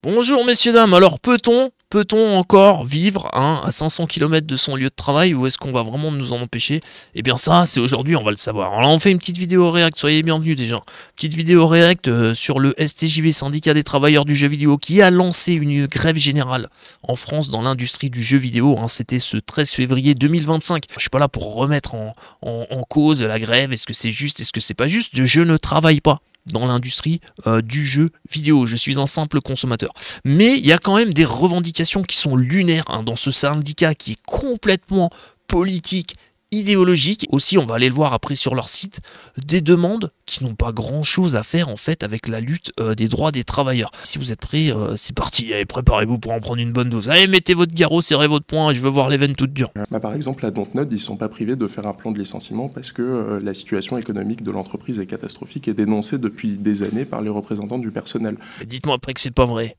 Bonjour messieurs dames, alors peut-on encore vivre à 500 km de son lieu de travail ou est-ce qu'on va vraiment nous en empêcher? Eh bien ça, c'est aujourd'hui, on va le savoir. Alors on fait une petite vidéo réact, soyez bienvenus déjà. Petite vidéo réact sur le STJV, syndicat des travailleurs du jeu vidéo, qui a lancé une grève générale en France dans l'industrie du jeu vidéo. C'était ce 13 février 2025. Je suis pas là pour remettre en cause la grève, est-ce que c'est juste, est-ce que c'est pas juste? Je ne travaille pas dans l'industrie du jeu vidéo, je suis un simple consommateur. Mais il y a quand même des revendications qui sont lunaires dans ce syndicat qui est complètement politique, idéologique. Aussi, on va aller le voir après sur leur site, des demandes qui n'ont pas grand chose à faire en fait avec la lutte des droits des travailleurs. Si vous êtes prêts, c'est parti, allez, préparez-vous pour en prendre une bonne dose. Allez, mettez votre garrot, serrez votre poing, je veux voir les veines toutes dures. Par exemple, à Dontnod, ils ne sont pas privés de faire un plan de licenciement parce que la situation économique de l'entreprise est catastrophique et dénoncée depuis des années par les représentants du personnel. Dites-moi après que c'est pas vrai.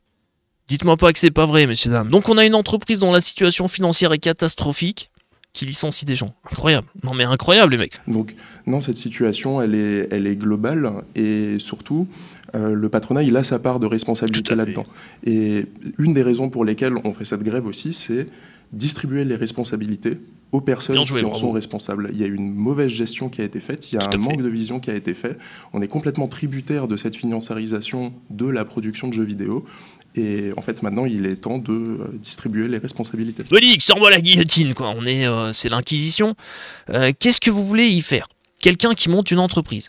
Dites-moi pas que c'est pas vrai, messieurs dames. Donc on a une entreprise dont la situation financière est catastrophique, qui licencie des gens. Incroyable. Non mais incroyable les mecs. Donc non, cette situation, elle est globale et surtout, le patronat, il a sa part de responsabilité là-dedans. Et une des raisons pour lesquelles on fait cette grève aussi, c'est distribuer les responsabilités aux personnes qui en sont responsables. Il y a une mauvaise gestion qui a été faite, il y a un manque de vision qui a été fait. On est complètement tributaire de cette financiarisation de la production de jeux vidéo. Et en fait, maintenant, il est temps de distribuer les responsabilités. Olique, sors-moi la guillotine, quoi. C'est l'inquisition. Qu'est-ce que vous voulez y faire? Quelqu'un qui monte une entreprise.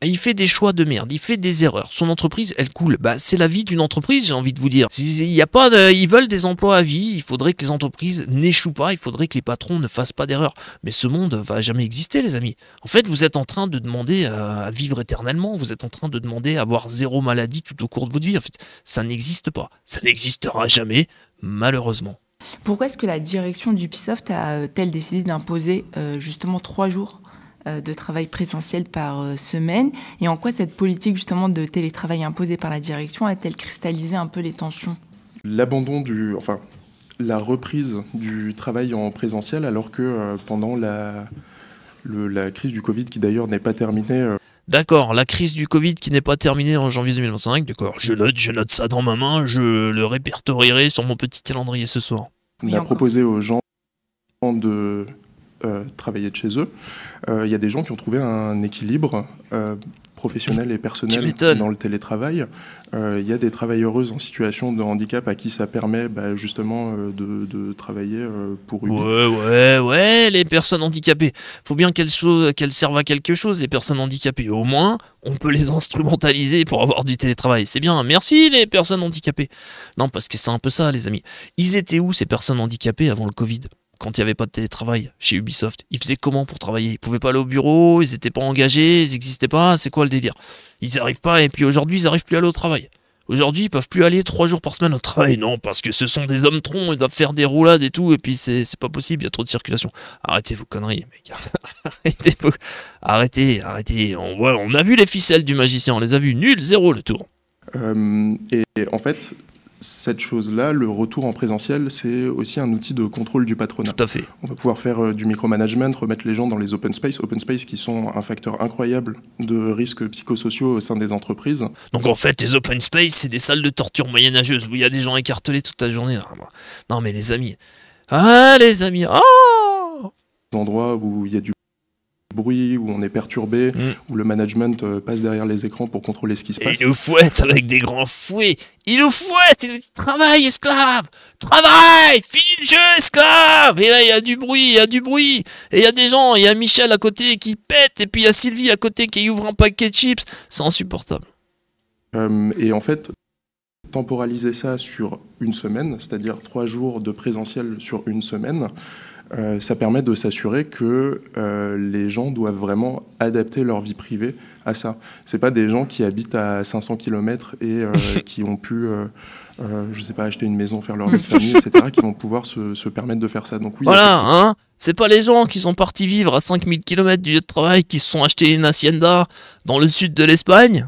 Il fait des choix de merde, il fait des erreurs. Son entreprise, elle coule. C'est la vie d'une entreprise, j'ai envie de vous dire. Ils veulent des emplois à vie, il faudrait que les entreprises n'échouent pas, il faudrait que les patrons ne fassent pas d'erreurs. Mais ce monde va jamais exister, les amis. En fait, vous êtes en train de demander à vivre éternellement, vous êtes en train de demander à avoir zéro maladie tout au cours de votre vie. En fait, ça n'existe pas. Ça n'existera jamais, malheureusement. Pourquoi est-ce que la direction d'Ubisoft a-t-elle décidé d'imposer justement 3 jours de travail présentiel par semaine, et en quoi cette politique justement de télétravail imposée par la direction a-t-elle cristallisé un peu les tensions? L'abandon la reprise du travail en présentiel, alors que pendant la crise du Covid, qui d'ailleurs n'est pas terminée... D'accord, la crise du Covid qui n'est pas terminée en janvier 2025, d'accord, je note ça dans ma main, je le répertorierai sur mon petit calendrier ce soir. On a proposé aux gens de travailler de chez eux. Il y a des gens qui ont trouvé un équilibre professionnel et personnel dans le télétravail. Il y a des travailleuses en situation de handicap à qui ça permet justement de travailler pour une... Ouais, les personnes handicapées. Faut bien qu'elles servent à quelque chose, les personnes handicapées. Au moins, on peut les instrumentaliser pour avoir du télétravail. C'est bien, merci les personnes handicapées. Non, parce que c'est un peu ça, les amis. Ils étaient où, ces personnes handicapées, avant le Covid ? Quand il n'y avait pas de télétravail chez Ubisoft, ils faisaient comment pour travailler? Ils pouvaient pas aller au bureau, ils n'étaient pas engagés, ils n'existaient pas, c'est quoi le délire? Ils n'y arrivent pas, et puis aujourd'hui, ils n'arrivent plus à aller au travail. Aujourd'hui, ils peuvent plus aller 3 jours par semaine au travail, non, parce que ce sont des hommes troncs, ils doivent faire des roulades et tout, et puis c'est pas possible, il y a trop de circulation. Arrêtez vos conneries, mec. Arrêtez. On a vu les ficelles du magicien, on les a vues, nul, 0 le tour. Et en fait... Cette chose-là, le retour en présentiel, c'est aussi un outil de contrôle du patronat. Tout à fait. On va pouvoir faire du micromanagement, remettre les gens dans les open space qui sont un facteur incroyable de risques psychosociaux au sein des entreprises. Donc en fait, les open space, c'est des salles de torture moyenâgeuses où il y a des gens écartelés toute la journée. Non mais les amis. Les amis. Des endroits où il y a du bruit, où on est perturbé, où le management passe derrière les écrans pour contrôler ce qui se passe. Il nous fouette avec des grands fouets. Il nous fouette, il nous dit travaille esclave, travaille, finis le jeu esclave. Et là il y a du bruit, et il y a des gens, il y a Michel à côté qui pète, et puis il y a Sylvie à côté qui ouvre un paquet de chips. C'est insupportable. Et en fait, temporaliser ça sur une semaine, c'est-à-dire 3 jours de présentiel sur une semaine, ça permet de s'assurer que les gens doivent vraiment adapter leur vie privée à ça. C'est pas des gens qui habitent à 500 km et qui ont pu, je sais pas, acheter une maison, faire leur vie de famille, etc., qui vont pouvoir se permettre de faire ça. Donc oui. Voilà, c'est pas les gens qui sont partis vivre à 5000 km du lieu de travail, qui se sont achetés une hacienda dans le sud de l'Espagne,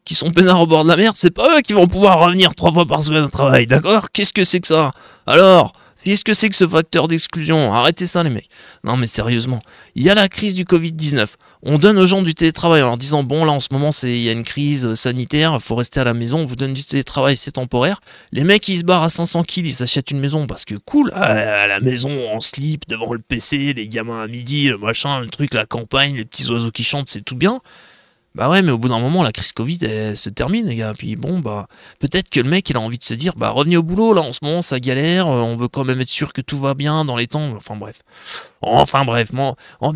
qui sont peinards au bord de la mer, c'est pas eux qui vont pouvoir revenir 3 fois par semaine au travail, d'accord? Qu'est-ce que c'est que ça? Alors, qu'est-ce que c'est que ce facteur d'exclusion? Arrêtez ça les mecs. Non mais sérieusement, il y a la crise du Covid-19. On donne aux gens du télétravail en leur disant bon là en ce moment il y a une crise sanitaire, il faut rester à la maison, on vous donne du télétravail, c'est temporaire. Les mecs ils se barrent à 500 kills, ils s'achètent une maison parce que cool, à la maison en slip, devant le PC, les gamins à midi, le machin, le truc, la campagne, les petits oiseaux qui chantent, c'est tout bien. Bah ouais, mais au bout d'un moment, la crise Covid, elle se termine, les gars. Puis bon, bah, peut-être que le mec, il a envie de se dire, bah, revenez au boulot, là, en ce moment, ça galère, on veut quand même être sûr que tout va bien dans les temps. Enfin, bref. Moi,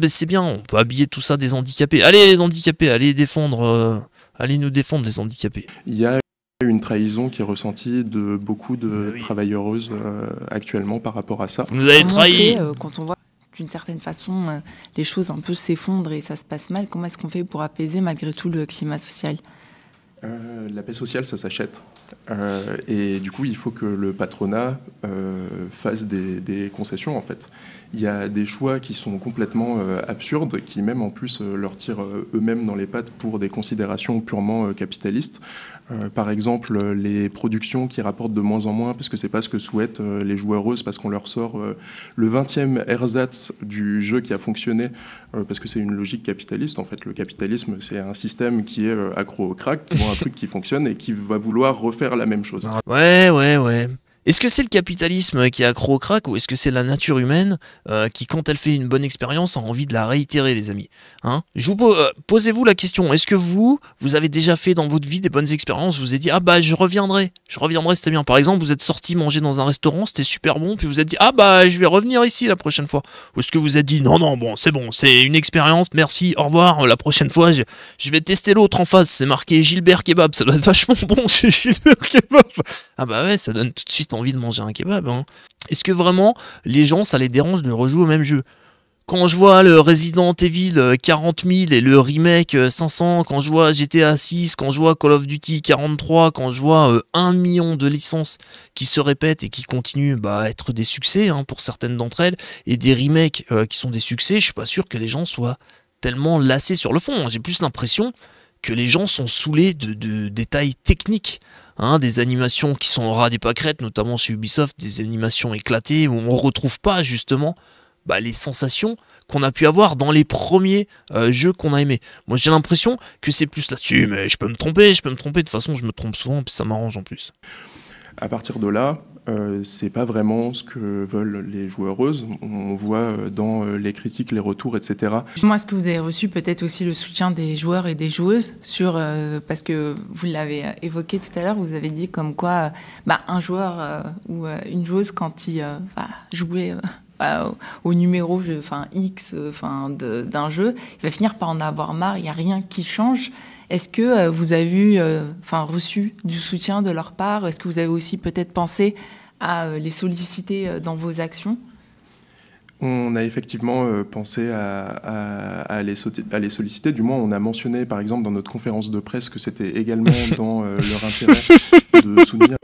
c'est bien, on peut habiller tout ça des handicapés. Allez, les handicapés, allez défendre, allez nous défendre, les handicapés. Il y a une trahison qui est ressentie de beaucoup de travailleuses actuellement par rapport à ça. Vous nous avez trahi. Quand on voit d'une certaine façon, les choses un peu s'effondrent et ça se passe mal. Comment est-ce qu'on fait pour apaiser malgré tout le climat social? La paix sociale, ça s'achète. Et du coup, il faut que le patronat fasse des concessions, en fait. Il y a des choix qui sont complètement absurdes, qui même en plus leur tirent eux-mêmes dans les pattes pour des considérations purement capitalistes. Par exemple, les productions qui rapportent de moins en moins, parce que c'est pas ce que souhaitent les joueuses, parce qu'on leur sort le 20e ersatz du jeu qui a fonctionné, parce que c'est une logique capitaliste. En fait, le capitalisme, c'est un système qui est accro au crack, qui voit un truc qui fonctionne et qui va vouloir refaire la même chose. Ouais. Est-ce que c'est le capitalisme qui est accro au crack ou est-ce que c'est la nature humaine qui, quand elle fait une bonne expérience, a envie de la réitérer, les amis, hein? Posez-vous la question, est-ce que vous avez déjà fait dans votre vie des bonnes expériences? Vous vous êtes dit, ah bah je reviendrai, c'était bien. Par exemple, vous êtes sorti manger dans un restaurant, c'était super bon, puis vous êtes dit, ah bah je vais revenir ici la prochaine fois. Ou est-ce que vous êtes dit, non, bon, c'est bon, c'est une expérience, merci, au revoir, la prochaine fois, je vais tester l'autre en face, c'est marqué Gilbert Kebab, ça doit être vachement bon chez Gilbert Kebab. Ah bah ouais, ça donne tout de suite envie de manger un kebab, hein. Est-ce que vraiment les gens ça les dérange de rejouer au même jeu? Quand je vois le Resident Evil 40 000 et le remake 500, quand je vois GTA 6, quand je vois Call of Duty 43, quand je vois 1 million de licences qui se répètent et qui continuent à être des succès, hein, pour certaines d'entre elles, et des remakes qui sont des succès, je suis pas sûr que les gens soient tellement lassés sur le fond. J'ai plus l'impression que les gens sont saoulés de détails techniques. Hein, des animations qui sont au ras des pâquerettes, notamment chez Ubisoft, des animations éclatées où on retrouve pas justement les sensations qu'on a pu avoir dans les premiers jeux qu'on a aimés. Moi j'ai l'impression que c'est plus là-dessus, mais je peux me tromper, de toute façon je me trompe souvent, puis ça m'arrange en plus. À partir de là, c'est pas vraiment ce que veulent les joueuses. On voit dans les critiques, les retours, etc. Justement, est-ce que vous avez reçu peut-être aussi le soutien des joueurs et des joueuses sur, parce que vous l'avez évoqué tout à l'heure, vous avez dit comme quoi un joueur ou une joueuse, quand il va jouer au numéro X d'un jeu, il va finir par en avoir marre, il n'y a rien qui change. Est-ce que vous avez reçu du soutien de leur part? Est-ce que vous avez aussi peut-être pensé à les solliciter dans vos actions? On a effectivement pensé à les solliciter. Du moins, on a mentionné, par exemple, dans notre conférence de presse que c'était également dans leur intérêt de soutenir.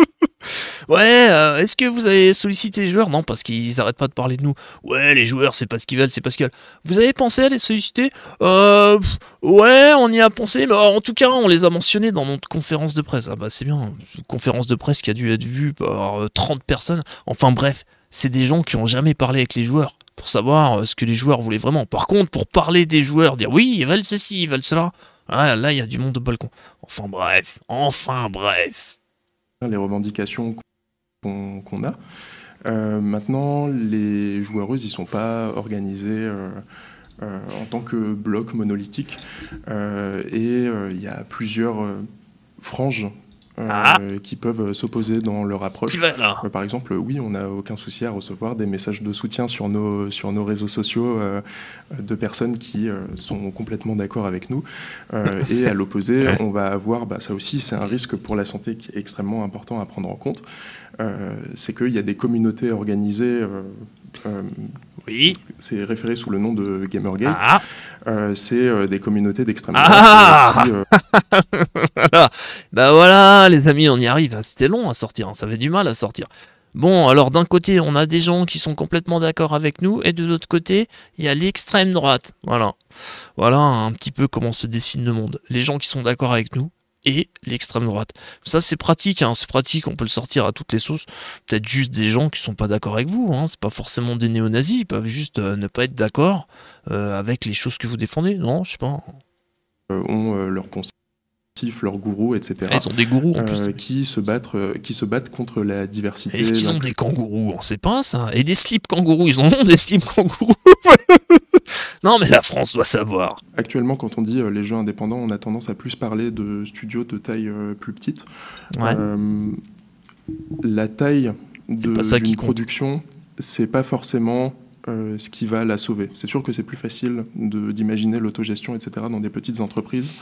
Ouais, est-ce que vous avez sollicité les joueurs? Non, parce qu'ils arrêtent pas de parler de nous. Ouais, les joueurs, c'est pas ce qu'ils veulent, c'est pas ce qu'ils veulent. Vous avez pensé à les solliciter? Ouais, on y a pensé, mais en tout cas, on les a mentionnés dans notre conférence de presse. Ah bah c'est bien, une conférence de presse qui a dû être vue par 30 personnes. Enfin bref, c'est des gens qui ont jamais parlé avec les joueurs pour savoir ce que les joueurs voulaient vraiment. Par contre, pour parler des joueurs, dire oui, ils veulent ceci, ils veulent cela, là, il y a du monde au balcon. Enfin bref. Les revendications qu'on a. Maintenant, les joueuses, ils sont pas organisés en tant que bloc monolithique. Et il y a plusieurs franges qui peuvent s'opposer dans leur approche. Par exemple, oui, on n'a aucun souci à recevoir des messages de soutien sur nos réseaux sociaux de personnes qui sont complètement d'accord avec nous. Et à l'opposé, on va avoir, ça aussi, c'est un risque pour la santé qui est extrêmement important à prendre en compte. C'est qu'il y a des communautés organisées. Oui. C'est référé sous le nom de Gamergate. C'est des communautés d'extrême droite. Bah voilà, les amis, on y arrive. C'était long à sortir, ça avait du mal à sortir. Bon, alors d'un côté, on a des gens qui sont complètement d'accord avec nous, et de l'autre côté, il y a l'extrême droite. Voilà un petit peu comment se dessine le monde. Les gens qui sont d'accord avec nous, et l'extrême droite. Ça c'est pratique, hein, c'est pratique, on peut le sortir à toutes les sauces. Peut-être juste des gens qui sont pas d'accord avec vous, hein, c'est pas forcément des néo-nazis, ils peuvent juste ne pas être d'accord avec les choses que vous défendez, non, je sais pas. Ont leur poncif, leur gourou, etc. Ils sont des gourous en plus. Qui se battent contre la diversité. Est-ce qu'ils ont des kangourous? On sait pas ça. Et des slips kangourous, ils en ont des slips kangourous. Non mais la France doit savoir. Actuellement, quand on dit les jeux indépendants, on a tendance à plus parler de studios de taille plus petite. Ouais. La taille d'une production, c'est pas forcément ce qui va la sauver. C'est sûr que c'est plus facile d'imaginer l'autogestion, etc., dans des petites entreprises,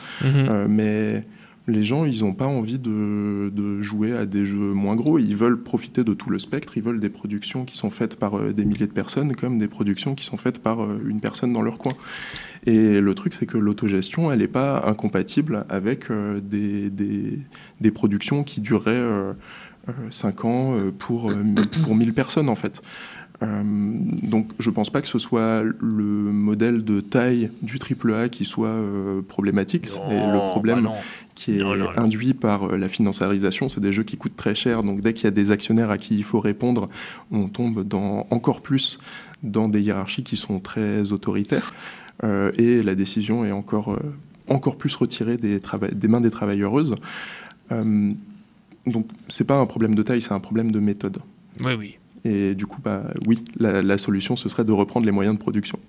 mais les gens, ils n'ont pas envie de jouer à des jeux moins gros. Ils veulent profiter de tout le spectre. Ils veulent des productions qui sont faites par des milliers de personnes, comme des productions qui sont faites par une personne dans leur coin. Et le truc, c'est que l'autogestion, elle n'est pas incompatible avec des productions qui dureraient 5 ans pour 1000 personnes, en fait. Donc je pense pas que ce soit le modèle de taille du AAA qui soit problématique. Non, et le problème qui est non. induit par la financiarisation, c'est des jeux qui coûtent très cher, donc dès qu'il y a des actionnaires à qui il faut répondre, on tombe encore plus dans des hiérarchies qui sont très autoritaires, et la décision est encore plus retirée des mains des travailleuses. Donc c'est pas un problème de taille, c'est un problème de méthode. Oui. Et du coup, oui, la solution, ce serait de reprendre les moyens de production.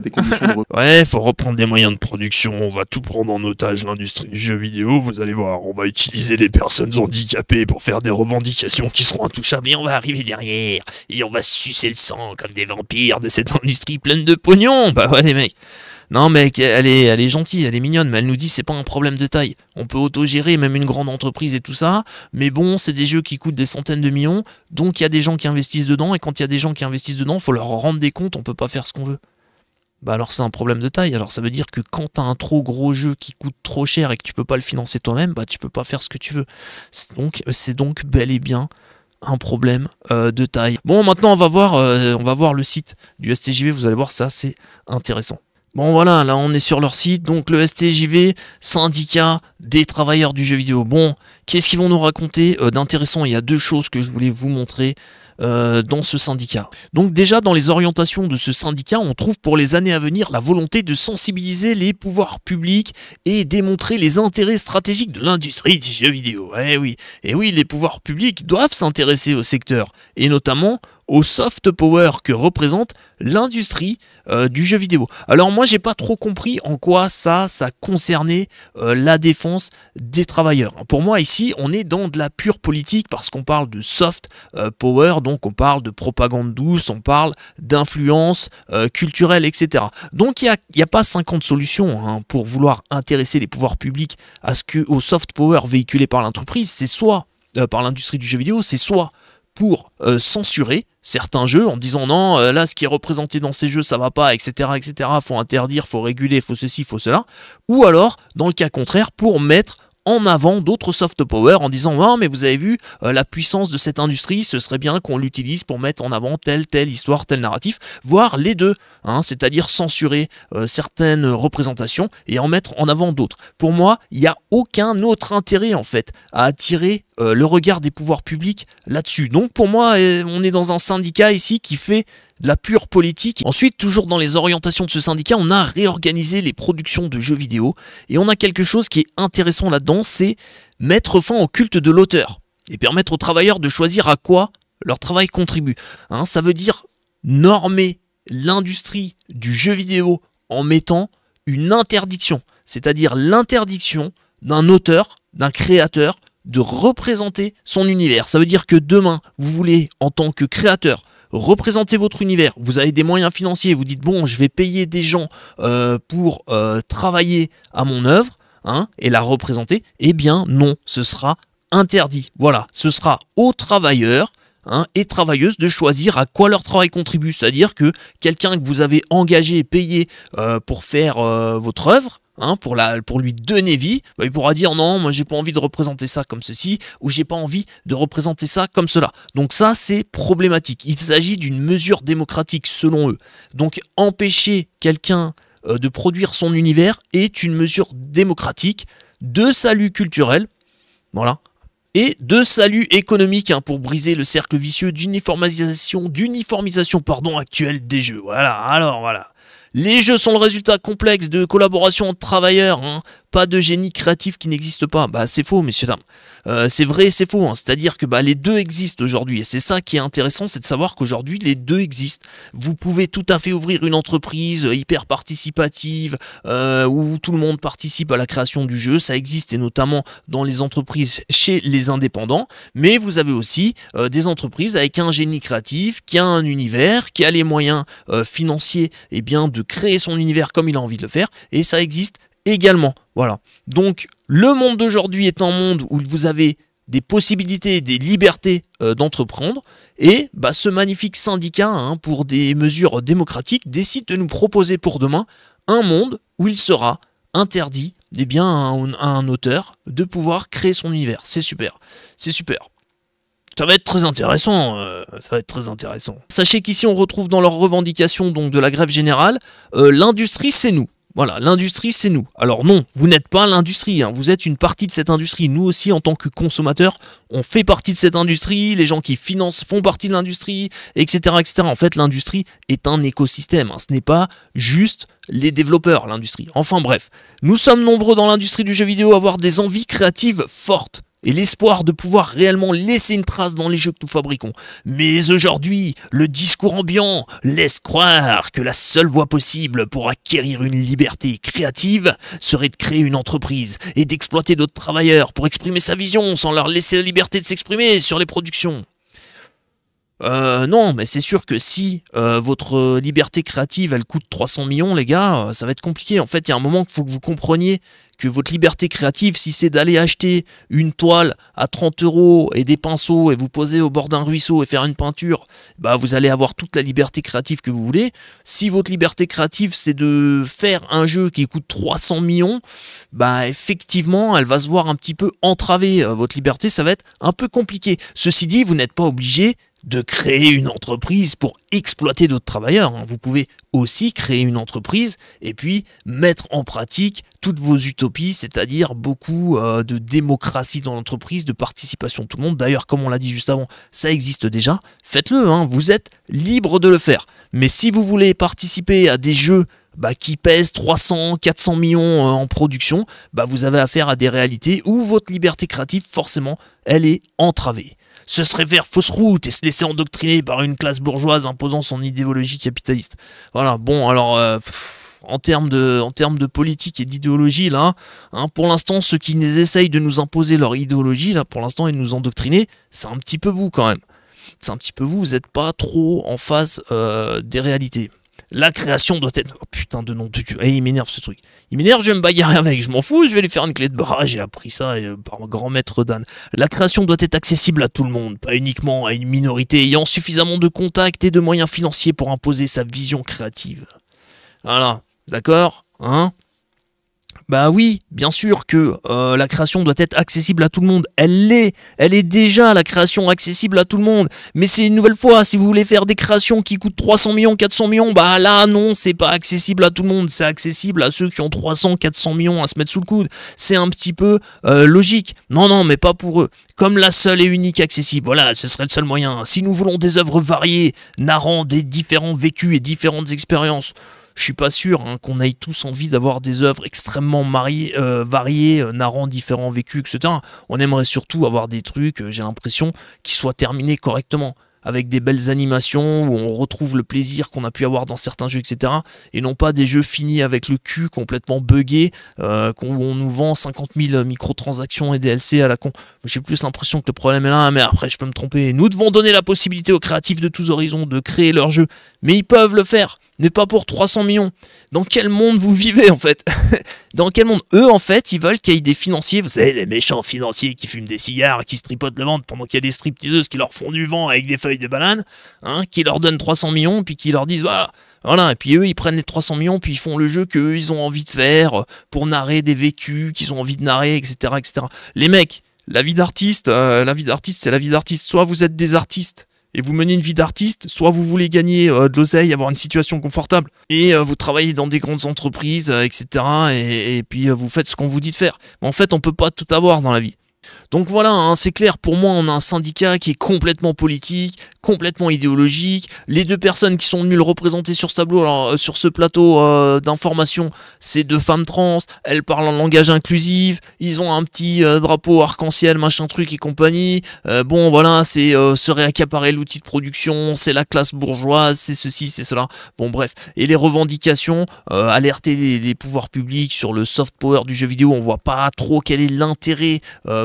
Des conditions de ouais, faut reprendre les moyens de production, on va tout prendre en otage, l'industrie du jeu vidéo, vous allez voir, on va utiliser les personnes handicapées pour faire des revendications qui seront intouchables, et on va arriver derrière, et on va sucer le sang comme des vampires de cette industrie pleine de pognon. Bah ouais les mecs. Non mec, elle est gentille, elle est mignonne, mais elle nous dit c'est pas un problème de taille. On peut autogérer même une grande entreprise et tout ça, mais bon, c'est des jeux qui coûtent des centaines de millions, donc il y a des gens qui investissent dedans, et quand il y a des gens qui investissent dedans, faut leur rendre des comptes, on peut pas faire ce qu'on veut. Bah alors c'est un problème de taille, alors ça veut dire que quand t'as un trop gros jeu qui coûte trop cher et que tu peux pas le financer toi-même, bah tu peux pas faire ce que tu veux. C'est donc bel et bien un problème de taille. Bon, maintenant on va voir le site du STJV, vous allez voir, ça c'est intéressant. Bon voilà, là on est sur leur site, donc le STJV, syndicat des travailleurs du jeu vidéo. Bon, qu'est-ce qu'ils vont nous raconter d'intéressant? Il y a deux choses que je voulais vous montrer dans ce syndicat. Donc déjà dans les orientations de ce syndicat, on trouve pour les années à venir la volonté de sensibiliser les pouvoirs publics et démontrer les intérêts stratégiques de l'industrie du jeu vidéo. Et oui, les pouvoirs publics doivent s'intéresser au secteur, et notamment au soft power que représente l'industrie du jeu vidéo. Alors moi j'ai pas trop compris en quoi ça concernait la défense des travailleurs. Pour moi ici on est dans de la pure politique parce qu'on parle de soft power, donc on parle de propagande douce, on parle d'influence culturelle, etc. Donc il n'y a pas 50 solutions pour vouloir intéresser les pouvoirs publics au soft power véhiculé par l'entreprise. C'est soit par l'industrie du jeu vidéo, c'est soit pour censurer certains jeux en disant non, là ce qui est représenté dans ces jeux ça va pas, etc., faut interdire, faut réguler, faut ceci, faut cela, ou alors dans le cas contraire pour mettre en avant d'autres soft power en disant non mais vous avez vu la puissance de cette industrie, ce serait bien qu'on l'utilise pour mettre en avant telle histoire, tel narratif, voire les deux, c'est-à-dire censurer certaines représentations et en mettre en avant d'autres. Pour moi, il n'y a aucun autre intérêt en fait à attirer le regard des pouvoirs publics là-dessus. Donc pour moi, on est dans un syndicat ici qui fait de la pure politique. Ensuite, toujours dans les orientations de ce syndicat, on a réorganisé les productions de jeux vidéo et on a quelque chose qui est intéressant là-dedans, c'est mettre fin au culte de l'auteur et permettre aux travailleurs de choisir à quoi leur travail contribue. Ça veut dire normer l'industrie du jeu vidéo en mettant une interdiction, c'est-à-dire l'interdiction d'un auteur, d'un créateur, de représenter son univers. Ça veut dire que demain, vous voulez, en tant que créateur, représenter votre univers, vous avez des moyens financiers, vous dites bon, je vais payer des gens pour travailler à mon œuvre et la représenter, eh bien non, ce sera interdit. Voilà, ce sera aux travailleurs et travailleuses de choisir à quoi leur travail contribue. C'est-à-dire que quelqu'un que vous avez engagé et payé pour faire votre œuvre, pour lui donner vie, il pourra dire non, moi j'ai pas envie de représenter ça comme ceci, ou j'ai pas envie de représenter ça comme cela. Donc ça c'est problématique. Il s'agit d'une mesure démocratique selon eux. Donc empêcher quelqu'un de produire son univers est une mesure démocratique de salut culturel, voilà, et de salut économique, hein, pour briser le cercle vicieux d'uniformisation actuelle des jeux. Voilà, alors voilà. Les jeux sont le résultat complexe de collaboration entre travailleurs, hein, pas de génie créatif qui n'existe pas. Bah c'est faux, messieurs dames. C'est vrai et c'est faux, hein. C'est-à-dire que les deux existent aujourd'hui. Et c'est ça qui est intéressant, c'est de savoir qu'aujourd'hui les deux existent. Vous pouvez tout à fait ouvrir une entreprise hyper participative, où tout le monde participe à la création du jeu. Ça existe, et notamment dans les entreprises chez les indépendants. Mais vous avez aussi des entreprises avec un génie créatif, qui a un univers, qui a les moyens financiers, et bien, de créer son univers comme il a envie de le faire. Et ça existe également. Voilà. Donc le monde d'aujourd'hui est un monde où vous avez des possibilités, des libertés d'entreprendre, et ce magnifique syndicat, hein, pour des mesures démocratiques, décide de nous proposer pour demain un monde où il sera interdit, eh bien, à un auteur de pouvoir créer son univers. C'est super, c'est super. Ça va être très intéressant, ça va être très intéressant. Sachez qu'ici on retrouve dans leurs revendications, donc, de la grève générale, l'industrie c'est nous. Voilà, l'industrie c'est nous. Alors non, vous n'êtes pas l'industrie, hein, vous êtes une partie de cette industrie. Nous aussi, en tant que consommateurs, on fait partie de cette industrie, les gens qui financent font partie de l'industrie, etc., etc. En fait, l'industrie est un écosystème, hein, ce n'est pas juste les développeurs, l'industrie. Enfin bref, nous sommes nombreux dans l'industrie du jeu vidéo à avoir des envies créatives fortes et l'espoir de pouvoir réellement laisser une trace dans les jeux que nous fabriquons. Mais aujourd'hui, le discours ambiant laisse croire que la seule voie possible pour acquérir une liberté créative serait de créer une entreprise et d'exploiter d'autres travailleurs pour exprimer sa vision sans leur laisser la liberté de s'exprimer sur les productions. Non, mais c'est sûr que si votre liberté créative elle coûte 300 millions, les gars, ça va être compliqué. En fait, il y a un moment qu'il faut que vous compreniez que votre liberté créative, si c'est d'aller acheter une toile à 30 € et des pinceaux et vous poser au bord d'un ruisseau et faire une peinture, vous allez avoir toute la liberté créative que vous voulez. Si votre liberté créative c'est de faire un jeu qui coûte 300 millions, effectivement elle va se voir un petit peu entravée. Votre liberté, ça va être un peu compliqué. Ceci dit, vous n'êtes pas obligé de créer une entreprise pour exploiter d'autres travailleurs. Vous pouvez aussi créer une entreprise et puis mettre en pratique toutes vos utopies, c'est-à-dire beaucoup de démocratie dans l'entreprise, de participation de tout le monde. D'ailleurs, comme on l'a dit juste avant, ça existe déjà. Faites-le, hein, vous êtes libre de le faire. Mais si vous voulez participer à des jeux qui pèsent 300, 400 millions en production, vous avez affaire à des réalités où votre liberté créative, forcément, elle est entravée. Ce serait faire fausse route et se laisser endoctriner par une classe bourgeoise imposant son idéologie capitaliste. Voilà, bon, alors, en termes de politique et d'idéologie, là, hein, pour l'instant, ceux qui essayent de nous imposer leur idéologie, là, pour l'instant, et de nous endoctriner, c'est un petit peu vous, quand même. C'est un petit peu vous n'êtes pas trop en face des réalités. La création doit être... Oh putain de nom de Dieu. Il m'énerve ce truc. Il m'énerve, je vais me bagarrer avec. Je m'en fous, je vais lui faire une clé de bras. J'ai appris ça par mon grand maître Dan. La création doit être accessible à tout le monde, pas uniquement à une minorité ayant suffisamment de contacts et de moyens financiers pour imposer sa vision créative. Voilà, d'accord, hein? Oui, bien sûr que la création doit être accessible à tout le monde. Elle est déjà la création accessible à tout le monde. Mais c'est une nouvelle fois, si vous voulez faire des créations qui coûtent 300 millions, 400 millions, là non, c'est pas accessible à tout le monde. C'est accessible à ceux qui ont 300, 400 millions à se mettre sous le coude. C'est un petit peu logique. Non, mais pas pour eux. Comme la seule et unique accessible, voilà, ce serait le seul moyen. Si nous voulons des œuvres variées, narrant des différents vécus et différentes expériences, je suis pas sûr qu'on ait tous envie d'avoir des œuvres extrêmement variées, narrant différents vécus, etc. On aimerait surtout avoir des trucs, j'ai l'impression, qui soient terminés correctement, avec des belles animations, où on retrouve le plaisir qu'on a pu avoir dans certains jeux, etc. Et non pas des jeux finis avec le cul, complètement buggés, où on nous vend 50 000 microtransactions et DLC à la con. J'ai plus l'impression que le problème est là, mais après je peux me tromper. Nous devons donner la possibilité aux créatifs de tous horizons de créer leurs jeux, mais ils peuvent le faire, mais pas pour 300 millions. Dans quel monde vous vivez, en fait? Dans quel monde? Eux, en fait, ils veulent qu'il y ait des financiers, vous savez, les méchants financiers qui fument des cigares, qui se tripotent le ventre pendant qu'il y a des stripteaseuses qui leur font du vent avec des feuilles de banane, qui leur donnent 300 millions, puis qui leur disent, voilà, et puis eux, ils prennent les 300 millions, puis ils font le jeu qu'eux, ils ont envie de faire, pour narrer des vécus qu'ils ont envie de narrer, etc., etc. Les mecs, la vie d'artiste, c'est la vie d'artiste. Soit vous êtes des artistes, et vous menez une vie d'artiste, soit vous voulez gagner de l'oseille, avoir une situation confortable, et vous travaillez dans des grandes entreprises, etc. Et puis vous faites ce qu'on vous dit de faire. Mais en fait, on peut pas tout avoir dans la vie. Donc voilà, hein, c'est clair, pour moi on a un syndicat qui est complètement politique, complètement idéologique. Les deux personnes qui sont venues le représenter sur ce tableau, alors, sur ce plateau d'information, c'est deux femmes trans, elles parlent en langage inclusif, ils ont un petit drapeau arc-en-ciel, machin truc et compagnie. Bon voilà, c'est se réaccaparer l'outil de production, c'est la classe bourgeoise, c'est ceci, c'est cela. Bon bref, et les revendications, alerter les pouvoirs publics sur le soft power du jeu vidéo, on voit pas trop quel est l'intérêt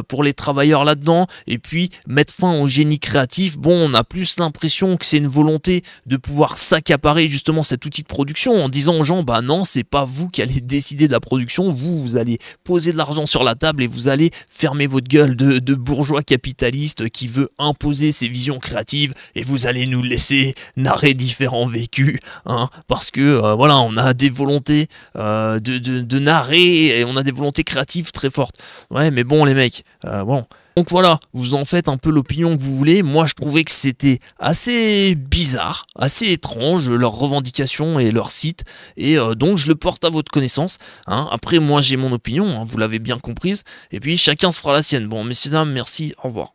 pour les travailleurs là-dedans, et puis mettre fin au génie créatif. Bon, on a plus l'impression que c'est une volonté de pouvoir s'accaparer justement cet outil de production en disant aux gens, bah non, c'est pas vous qui allez décider de la production, vous allez poser de l'argent sur la table et vous allez fermer votre gueule de bourgeois capitaliste qui veut imposer ses visions créatives, et vous allez nous laisser narrer différents vécus, hein, parce que voilà, on a des volontés de narrer, et on a des volontés créatives très fortes. Ouais, mais bon les mecs, bon. Donc voilà, vous en faites un peu l'opinion que vous voulez. Moi je trouvais que c'était assez bizarre, assez étrange, leurs revendications et leur site, et donc je le porte à votre connaissance, hein. Après moi j'ai mon opinion, hein, vous l'avez bien comprise, et puis chacun se fera la sienne. Bon messieurs dames, merci, au revoir.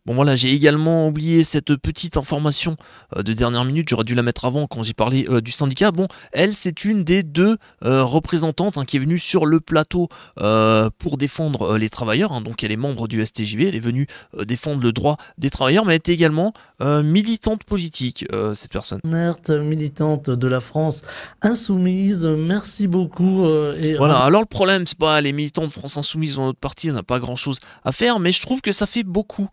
Bon voilà, j'ai également oublié cette petite information de dernière minute, j'aurais dû la mettre avant quand j'ai parlé du syndicat. Bon, elle, c'est une des deux représentantes, hein, qui est venue sur le plateau pour défendre les travailleurs, hein. Donc elle est membre du STJV, elle est venue défendre le droit des travailleurs, mais elle était également militante politique, cette personne. Militante de la France Insoumise, merci beaucoup. Voilà, alors le problème, c'est pas les militants de France Insoumise ou dans notre parti, on n'a pas grand chose à faire, mais je trouve que ça fait beaucoup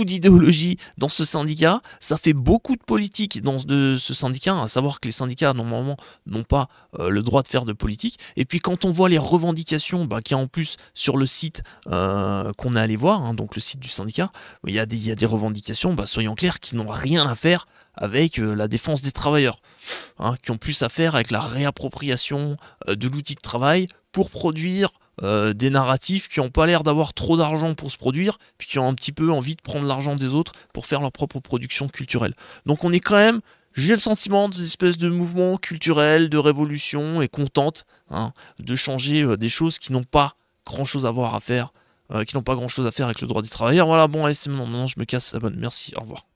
d'idéologie dans ce syndicat, ça fait beaucoup de politique dans ce syndicat, à savoir que les syndicats normalement n'ont pas le droit de faire de politique. Et puis quand on voit les revendications qu'il y a en plus sur le site qu'on est allé voir, hein, donc le site du syndicat, il y a des revendications, soyons clairs, qui n'ont rien à faire avec la défense des travailleurs, hein, qui ont plus à faire avec la réappropriation de l'outil de travail pour produire des narratifs qui n'ont pas l'air d'avoir trop d'argent pour se produire, puis qui ont un petit peu envie de prendre l'argent des autres pour faire leur propre production culturelle. Donc on est quand même, j'ai le sentiment, des espèces de mouvements culturels, de révolution, et contente, hein, de changer des choses qui n'ont pas grand chose à voir à faire, qui n'ont pas grand chose à faire avec le droit des travailleurs. Voilà, bon allez, c'est maintenant je me casse, merci, au revoir.